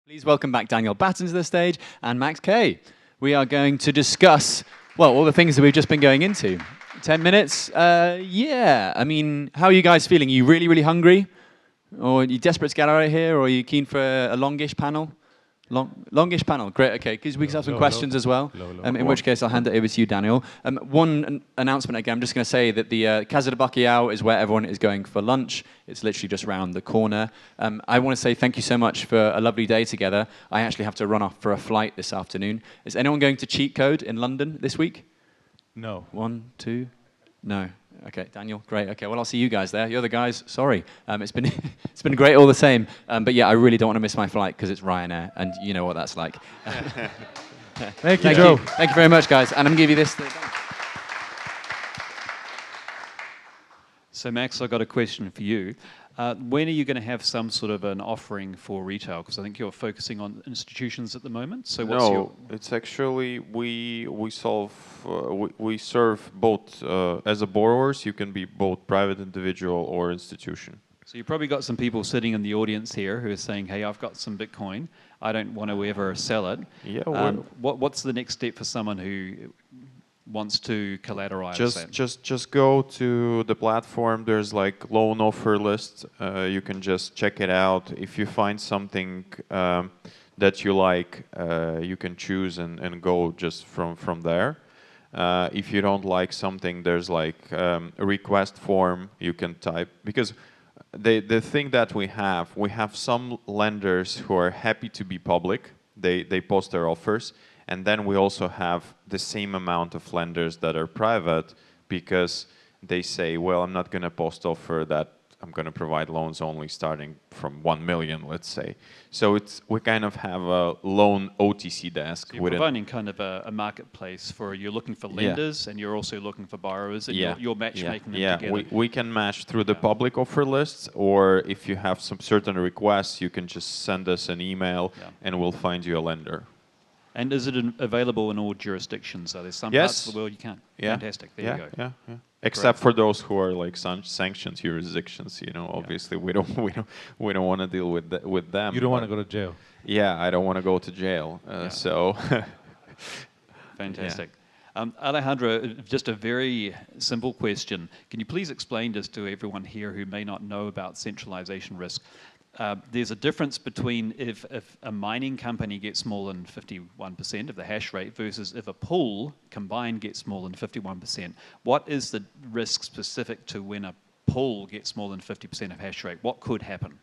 Please welcome back Daniel Batten to the stage and Max Kay. We are going to discuss, well, all the things that we've just been going into. 10 minutes? Yeah. I mean, how are you guys feeling? Are you really, really hungry? Or are you desperate to get out of here? Or are you keen for a longish panel? Longish panel, great, okay. Because we can have some questions as well. In which case, I'll hand it over to you, Daniel. One announcement again, I'm just going to say that the Casa de Bacalhau is where everyone is going for lunch. It's literally just around the corner. I want to say thank you so much for a lovely day together. I actually have to run off for a flight this afternoon. Is anyone going to Cheat Code in London this week? No. 1, 2? No. Okay, Daniel, great. Okay, well, I'll see you guys there. You're the guys. Sorry, it's been it's been great all the same. But yeah, I really don't want to miss my flight because it's Ryanair, and you know what that's like. Thank you, Joe. Thank you very much, guys. And I'm gonna give you this. So Max, I've got a question for you. When are you going to have some sort of an offering for retail? Because I think you're focusing on institutions at the moment. So what's your... it's actually we serve both as a borrowers. You can be both private individual or institution. So you've probably got some people sitting in the audience here who are saying, "Hey, I've got some Bitcoin. I don't want to ever sell it." Yeah. What's the next step for someone who wants to collateralize that? Just go to the platform. There's like loan offer list. You can just check it out. If you find something that you like, you can choose and go just from there. If you don't like something, there's like a request form you can type. Because the thing that we have some lenders who are happy to be public. They post their offers. And then we also have the same amount of lenders that are private because they say, well, I'm not going to post offer that I'm going to provide loans only starting from 1 million, let's say. So we kind of have a loan OTC desk. So you're providing kind of a marketplace for, you're looking for lenders and you're also looking for borrowers and you're matchmaking them together. We can match through the public offer lists, or if you have some certain requests, you can just send us an email and we'll find you a lender. And is it available in all jurisdictions? Are there some parts of the world you can't? Yeah. Fantastic. There you go. Yeah. Except for those who are like sanctioned jurisdictions, you know. Obviously, we don't want to deal with them. You don't want to go to jail. Yeah, I don't want to go to jail. So. Fantastic. Alejandro, just a very simple question. Can you please explain this to everyone here who may not know about centralisation risk? There's a difference between if a mining company gets more than 51% of the hash rate versus if a pool combined gets more than 51%. What is the risk specific to when a pool gets more than 50% of hash rate? What could happen?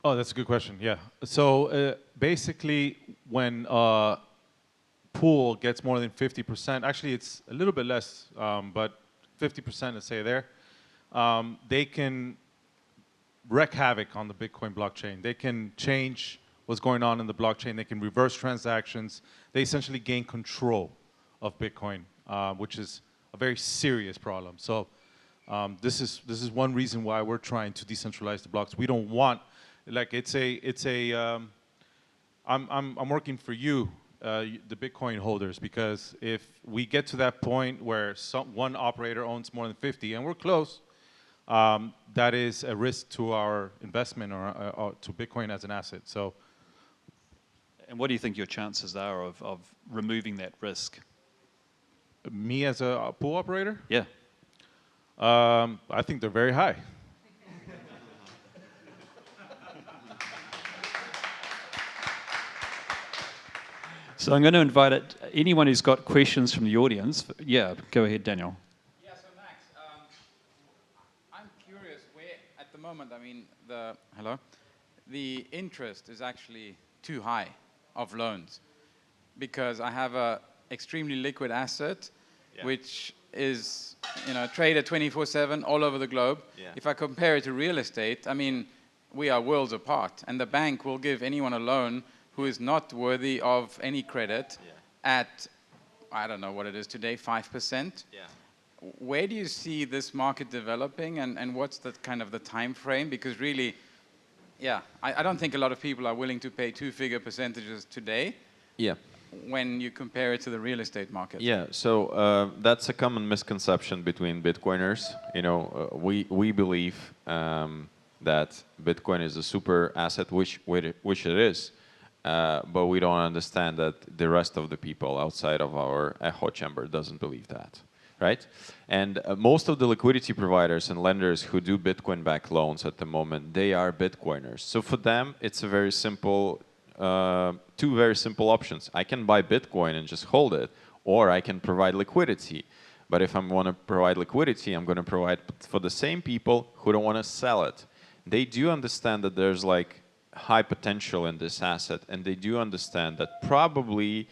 Oh, that's a good question, yeah. So basically, when a pool gets more than 50%, actually it's a little bit less, but 50%, let's say there, they can wreak havoc on the Bitcoin blockchain. They can change what's going on in the blockchain. They can reverse transactions. They essentially gain control of Bitcoin, which is a very serious problem. So this is one reason why we're trying to decentralize the blocks. We don't want, like I'm working for you, the Bitcoin holders, because if we get to that point where one operator owns more than 50, and we're close, that is a risk to our investment or to Bitcoin as an asset. So, and what do you think your chances are of removing that risk? Me as a pool operator? Yeah. I think they're very high. So I'm going to invite anyone who's got questions from the audience. Yeah, go ahead, Daniel. I mean, the interest is actually too high of loans because I have a extremely liquid asset, which is traded 24/7 all over the globe. Yeah. If I compare it to real estate, I mean, we are worlds apart, and the bank will give anyone a loan who is not worthy of any credit at, I don't know what it is today, 5%. Yeah. Where do you see this market developing, and what's the kind of the time frame? Because really, I don't think a lot of people are willing to pay two-figure percentages today. Yeah. When you compare it to the real estate market. Yeah. So that's a common misconception between Bitcoiners. You know, we believe that Bitcoin is a super asset, which it is. but we don't understand that the rest of the people outside of our echo chamber doesn't believe that, right? And most of the liquidity providers and lenders who do Bitcoin-backed loans at the moment, they are Bitcoiners. So for them, it's a very simple, two very simple options. I can buy Bitcoin and just hold it, or I can provide liquidity. But if I want to provide liquidity, I'm going to provide for the same people who don't want to sell it. They do understand that there's like high potential in this asset, and they do understand that probably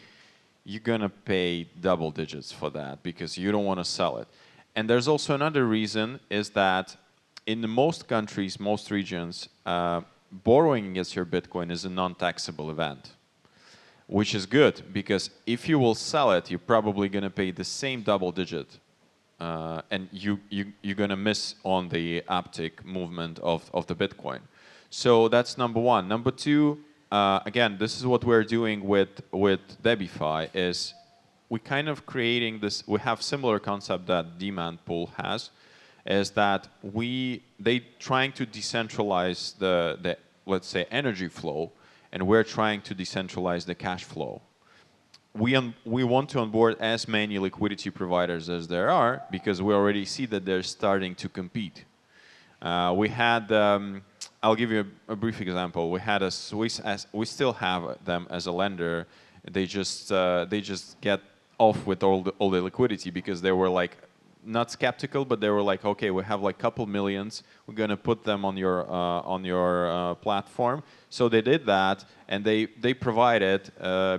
you're going to pay double digits for that because you don't want to sell it. And there's also another reason is that in most countries, most regions, borrowing against your Bitcoin is a non-taxable event, which is good because if you will sell it, you're probably going to pay the same double digit, and you're going to miss on the uptick movement of the Bitcoin. So that's number one. Number two, again, this is what we're doing with Debifi is we kind of creating this, we have similar concept that Demand Pool has, is that they trying to decentralize the let's say energy flow, and we're trying to decentralize the cash flow. We want to onboard as many liquidity providers as there are because we already see that they're starting to compete. We had, I'll give you a brief example. We had a Swiss, we still have them as a lender. They just get off with all the liquidity because they were like not skeptical, but they were like, okay, we have like a couple millions. We're gonna put them on your platform. So they did that, and they provided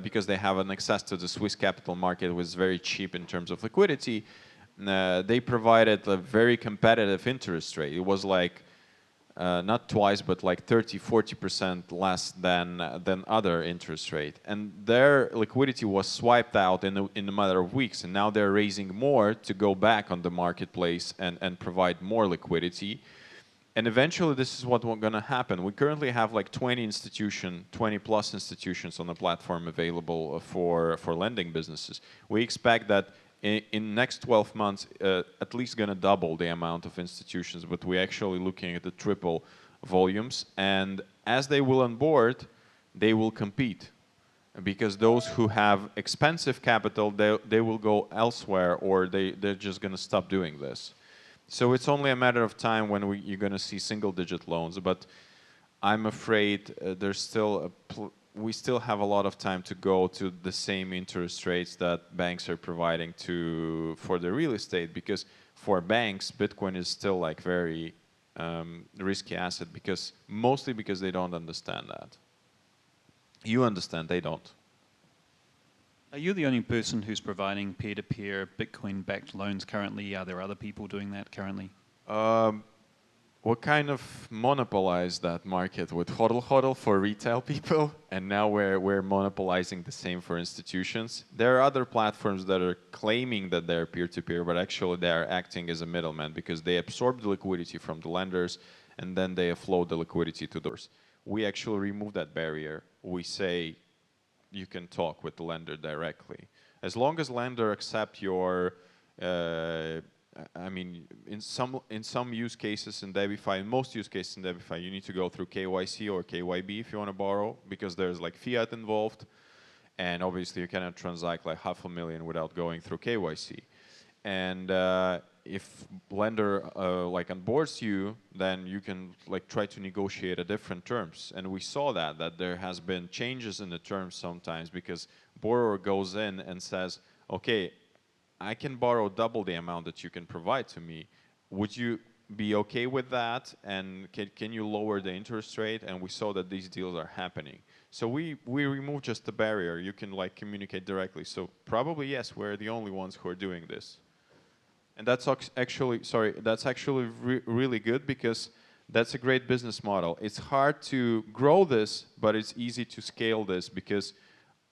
because they have an access to the Swiss capital market, which is very cheap in terms of liquidity. They provided a very competitive interest rate. It was like not twice, but like 30–40% less than other interest rate. And their liquidity was swiped out in a matter of weeks. And now they're raising more to go back on the marketplace and provide more liquidity. And eventually, this is what's going to happen. We currently have like 20 plus institutions on the platform available for lending businesses. We expect that in next 12 months, at least going to double the amount of institutions, but we're actually looking at the triple volumes. And as they will onboard, they will compete. Because those who have expensive capital, they will go elsewhere, or they're just going to stop doing this. So it's only a matter of time when you're going to see single-digit loans. But I'm afraid there's still we still have a lot of time to go to the same interest rates that banks are providing for the real estate, because for banks, Bitcoin is still like very risky asset mostly because they don't understand that. You understand, they don't. Are you the only person who's providing peer-to-peer Bitcoin-backed loans currently? Are there other people doing that currently? We kind of monopolized that market with Hodl Hodl for retail people, and now we're monopolizing the same for institutions. There are other platforms that are claiming that they're peer-to-peer, but actually they are acting as a middleman because they absorb the liquidity from the lenders, and then they offload the liquidity to those. We actually remove that barrier. We say you can talk with the lender directly. As long as lender accept your I mean, in some use cases in Debifi, in most use cases in Debifi, you need to go through KYC or KYB if you want to borrow, because there's like fiat involved, and obviously you cannot transact like $500,000 without going through KYC. And if lender like onboards you, then you can like try to negotiate a different terms. And we saw that there has been changes in the terms sometimes because borrower goes in and says, okay, I can borrow double the amount that you can provide to me. Would you be okay with that? And can you lower the interest rate? And we saw that these deals are happening. So we removed just the barrier. You can like communicate directly. So probably yes, we're the only ones who are doing this. And that's actually really good because that's a great business model. It's hard to grow this, but it's easy to scale this because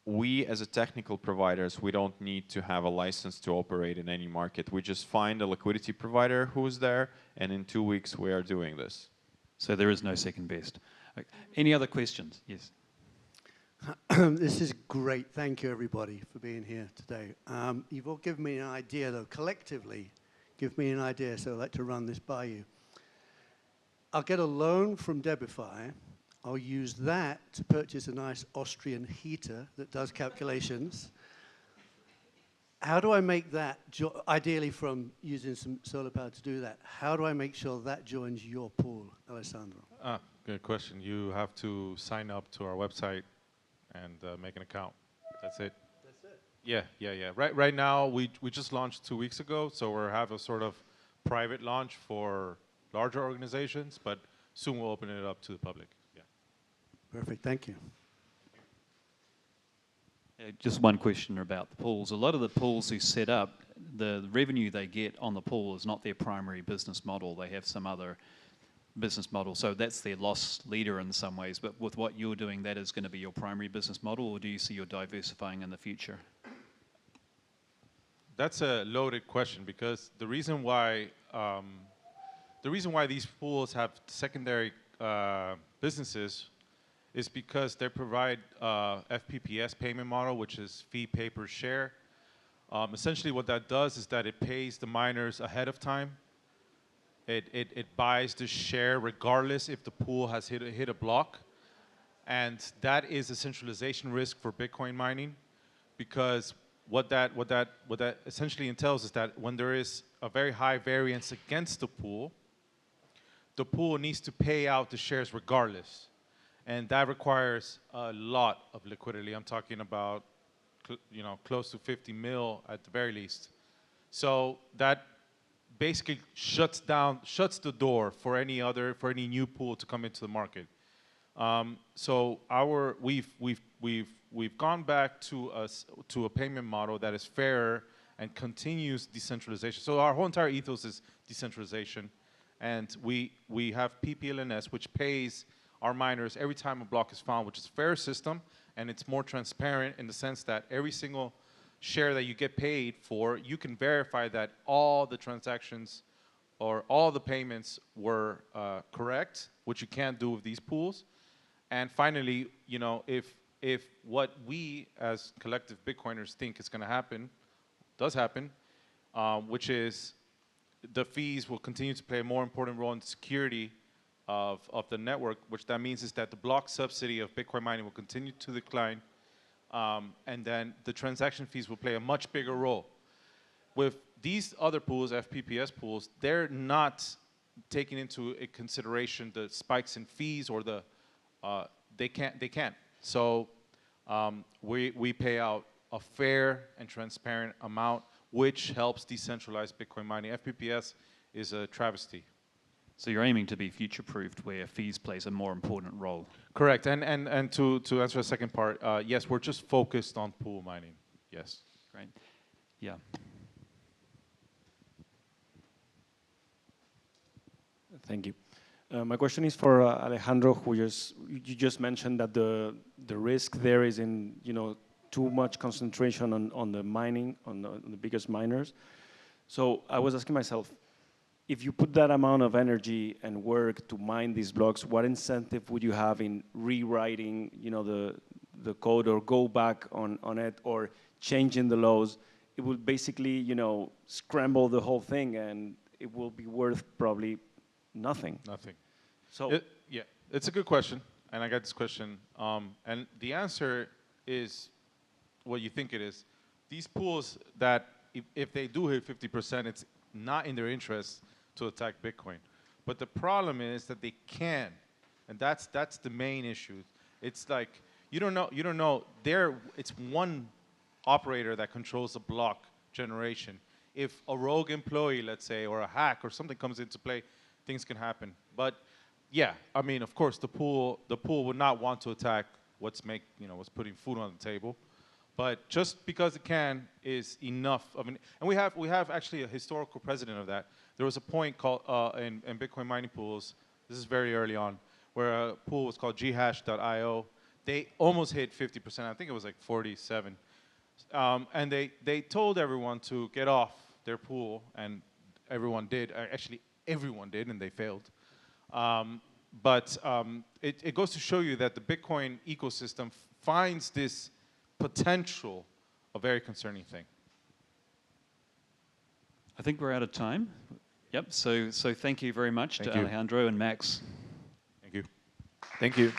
we, as a technical providers, we don't need to have a license to operate in any market. We just find a liquidity provider who's there, and in 2 weeks we are doing this. So there is no second best. Okay. Any other questions? Yes. This is great. Thank you, everybody, for being here today. You've all given me an idea, though, collectively. Give me an idea, so I'd like to run this by you. I'll get a loan from Debifi. I'll use that to purchase a nice Austrian heater that does calculations. How do I make that, ideally from using some solar power to do that, how do I make sure that joins your pool, Alessandro? Good question. You have to sign up to our website and make an account. That's it. That's it? Yeah. Right now, we just launched 2 weeks ago, so we're have a sort of private launch for larger organizations, but soon we'll open it up to the public. Yeah. Perfect, thank you. Just one question about the pools. A lot of the pools who set up, the revenue they get on the pool is not their primary business model. They have some other business model. So that's their loss leader in some ways. But with what you're doing, that is going to be your primary business model, or do you see you're diversifying in the future? That's a loaded question, because the reason why these pools have secondary businesses is because they provide FPPS payment model, which is fee pay per share. Essentially what that does is that it pays the miners ahead of time. It buys the share regardless if the pool has hit a block. And that is a centralization risk for Bitcoin mining, because what that essentially entails is that when there is a very high variance against the pool needs to pay out the shares regardless. And that requires a lot of liquidity. I'm talking about, close to 50 mil at the very least. So that basically shuts the door for any new pool to come into the market. So we've gone back to a payment model that is fairer and continues decentralization. So our whole entire ethos is decentralization, and we have PPLNS, which pays our miners every time a block is found, which is a fair system, and it's more transparent in the sense that every single share that you get paid for, you can verify that all the transactions or all the payments were correct, which you can't do with these pools. And finally, if what we as collective Bitcoiners think is going to happen, does happen, which is the fees will continue to play a more important role in the security of the network, which that means is that the block subsidy of Bitcoin mining will continue to decline, and then the transaction fees will play a much bigger role. With these other pools, FPPS pools, they're not taking into consideration the spikes in fees or they can't. So we pay out a fair and transparent amount, which helps decentralize Bitcoin mining. FPPS is a travesty. So you're aiming to be future-proofed, where fees plays a more important role. Correct. And to answer the second part, yes, we're just focused on pool mining. Yes. Great. Yeah. Thank you. My question is for Alejandro, who you just mentioned that the risk there is in too much concentration on the mining, on the biggest miners. So I was asking myself, if you put that amount of energy and work to mine these blocks, what incentive would you have in rewriting the code, or go back on it, or changing the laws? It would basically scramble the whole thing, and it will be worth probably nothing. Nothing. So yeah, it's a good question, and I got this question, and the answer is what you think it is. These pools that if they do hit 50%, it's not in their interest to attack Bitcoin. But the problem is that they can, and that's the main issue. It's like you don't know. It's one operator that controls the block generation. If a rogue employee, let's say, or a hack or something comes into play, things can happen. But yeah, I mean, of course, the pool would not want to attack what's putting food on the table. But just because it can is enough. And we have actually a historical precedent of that. There was a point called in Bitcoin mining pools. This is very early on, where a pool was called ghash.io. They almost hit 50%. I think it was like 47. And they told everyone to get off their pool, and everyone did. Actually, everyone did, and they failed. But it goes to show you that the Bitcoin ecosystem finds this potential a very concerning thing. I think we're out of time. Yep. So thank you very much to you. Alejandro and Max. Thank you. Thank you.